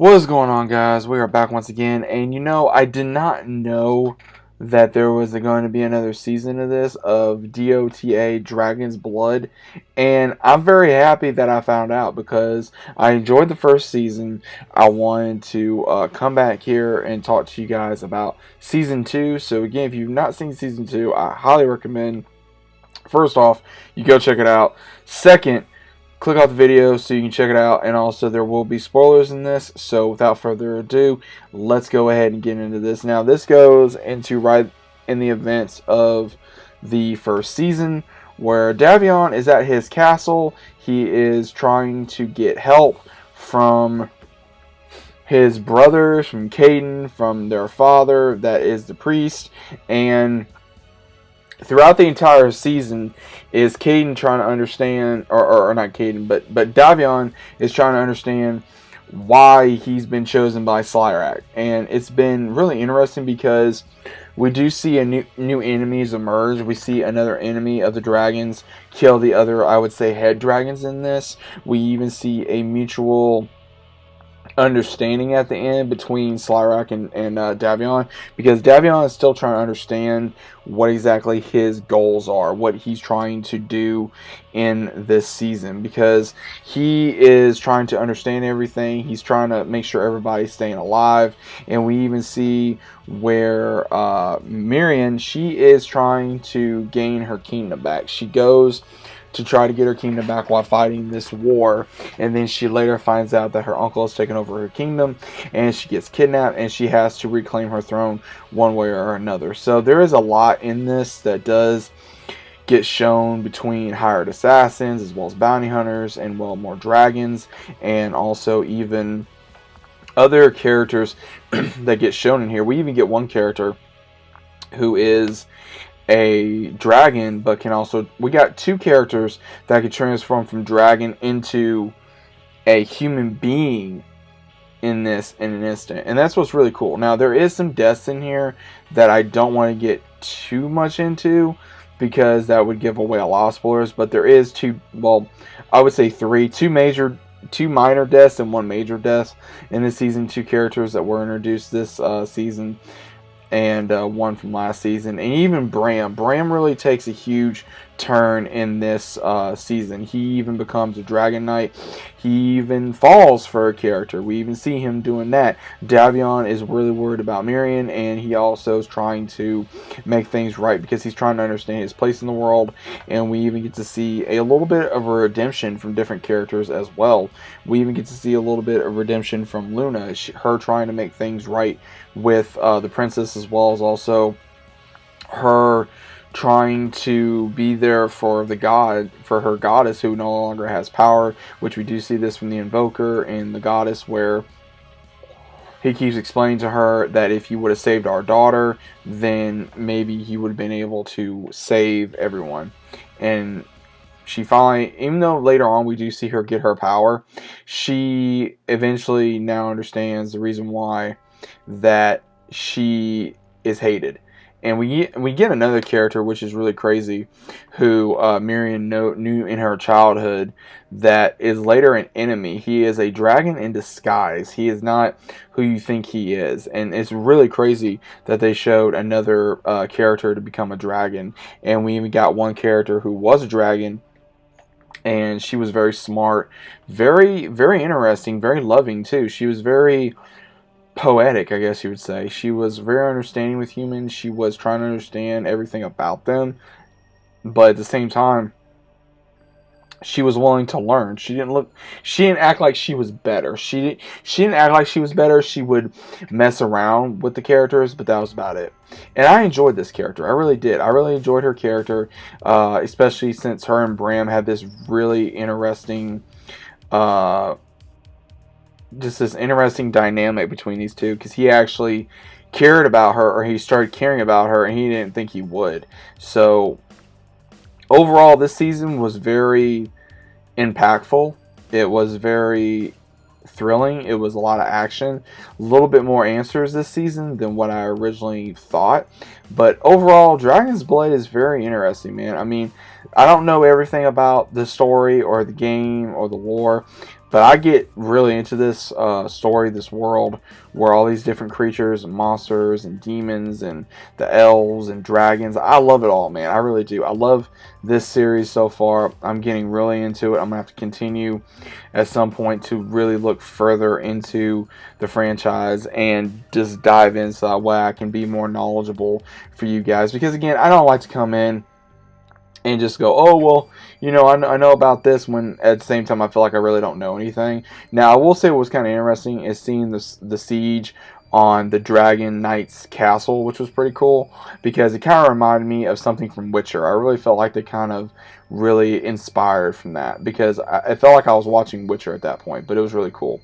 What is going on, guys? We are back once again, and I did not know that there was going to be another season of this of Dota Dragon's Blood, and I'm very happy that I found out because I enjoyed the first season. I wanted to come back here and talk to you guys about season two. So again, if you've not seen season two, I highly recommend. First off, you go check it out. Second, click off the video so you can check it out, and also there will be spoilers in this. So without further ado, let's go ahead and get into this. Now this goes into right in the events of the first season, where Davion is at his castle. He is trying to get help from his brothers, from Caden, from their father that is the priest, and throughout the entire season is Caden trying to understand, or not Caden, but Davion is trying to understand why he's been chosen by Slyrak. And it's been really interesting because we do see a new enemies emerge. We see another enemy of the dragons kill the other, I would say, head dragons in this. We even see a mutual understanding at the end between Slyrak and Davion, because Davion is still trying to understand what exactly his goals are, what he's trying to do in this season, because he is trying to understand everything. He's trying to make sure everybody's staying alive, and we even see where Miriam, she is trying to gain her kingdom back. She goes to try to get her kingdom back while fighting this war, and then she later finds out that her uncle has taken over her kingdom, and she gets kidnapped, and she has to reclaim her throne one way or another. So there is a lot in this that does get shown between hired assassins as well as bounty hunters, and well, more dragons, and also even other characters that get shown in here. We even get one character who is a dragon, but can also, we got two characters that can transform from dragon into a human being in this in an instant, and that's what's really cool. Now there is some deaths in here that I don't want to get too much into because that would give away a lot of spoilers, but there is two, well, I would say two minor deaths and one major death in this season. Two characters that were introduced this season, and one from last season. And even Bram really takes a huge turn in this season. He even becomes a dragon knight. He even falls for a character. We even see him doing that. Davion is really worried about Miriam, and he also is trying to make things right because he's trying to understand his place in the world. And we even get to see a little bit of a redemption from different characters as well. We even get to see a little bit of redemption from Luna, her trying to make things right with the princess, as well as also her trying to be there for her goddess who no longer has power, which we do see this from the Invoker and the goddess, where he keeps explaining to her that if he would have saved our daughter, then maybe he would have been able to save everyone. And she finally, even though later on we do see her get her power, she eventually now understands the reason why that she is hated. And we get another character, which is really crazy, who Miriam knew in her childhood, that is later an enemy. He is a dragon in disguise. He is not who you think he is. And it's really crazy that they showed another character to become a dragon. And we even got one character who was a dragon, and she was very smart, very, very interesting, very loving too. She was very poetic, I guess you would say. She was very understanding with humans. She was trying to understand everything about them, but at the same time, she was willing to learn. She didn't act like she was better. She didn't act like she was better. She would mess around with the characters, but that was about it. And I enjoyed this character. I really did. I really enjoyed her character, especially since her and Bram had this really interesting just this interesting dynamic between these two, because he actually cared about her, or he started caring about her, and he didn't think he would. So overall, this season was very impactful. It was very thrilling. It was a lot of action, a little bit more answers this season than what I originally thought. But overall, Dragon's Blood is very interesting, man. I mean, I don't know everything about the story or the game or the lore, But I get really into this story, this world, where all these different creatures and monsters and demons and the elves and dragons. I love it all, man. I really do. I love this series so far. I'm getting really into it. I'm going to have to continue at some point to really look further into the franchise and just dive in so that way I can be more knowledgeable for you guys. Because, again, I don't like to come in and just go, oh, well, you know, I know about this, when at the same time I feel like I really don't know anything. Now, I will say what was kind of interesting is seeing the siege on the Dragon Knight's castle, which was pretty cool, because it kind of reminded me of something from Witcher. I really felt like they kind of really inspired from that, because I felt like I was watching Witcher at that point, but it was really cool.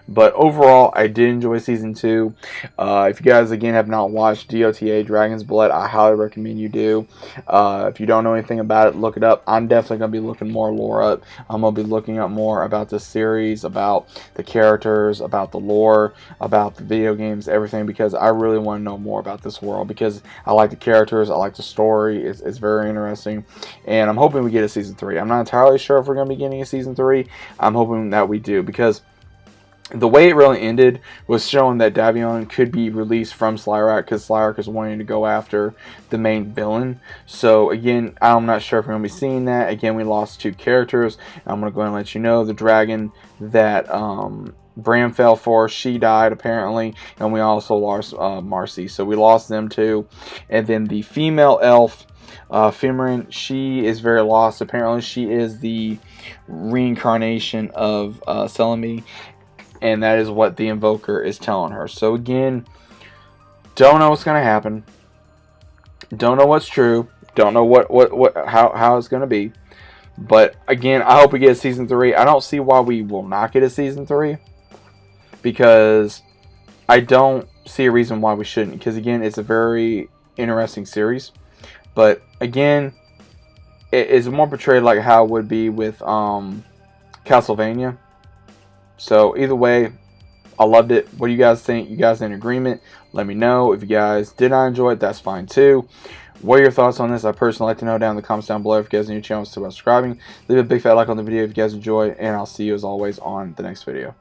But overall, I did enjoy Season 2. If you guys, again, have not watched DOTA Dragon's Blood, I highly recommend you do. If you don't know anything about it, look it up. I'm definitely going to be looking more lore up. I'm going to be looking up more about this series, about the characters, about the lore, about the video games, everything, because I really want to know more about this world, because I like the characters, I like the story. It's very interesting, and I'm hoping we get a Season 3. I'm not entirely sure if we're going to be getting a Season 3. I'm hoping that we do, because the way it really ended was showing that Davion could be released from Slyrak, because Slyrak is wanting to go after the main villain. So again, I'm not sure if we're going to be seeing that. Again, we lost 2 characters. I'm going to go ahead and let you know. The dragon that Bram fell for, she died apparently, and we also lost Marcy. So we lost them too. And then the female elf, Fimrin, she is very lost. Apparently she is the reincarnation of Selemy, and that is what the Invoker is telling her. So again, don't know what's going to happen. Don't know what's true. Don't know how it's going to be. But again, I hope we get a Season 3. I don't see why we will not get a Season 3, because I don't see a reason why we shouldn't. Because again, it's a very interesting series. But again, it's more portrayed like how it would be with Castlevania. So either way, I loved it. What do you guys think? You guys in agreement? Let me know. If you guys did not enjoy it, that's fine too. What are your thoughts on this? I personally like to know down in the comments down below. If you guys are new to the channel, consider subscribing. Leave a big fat like on the video if you guys enjoyed, and I'll see you as always on the next video.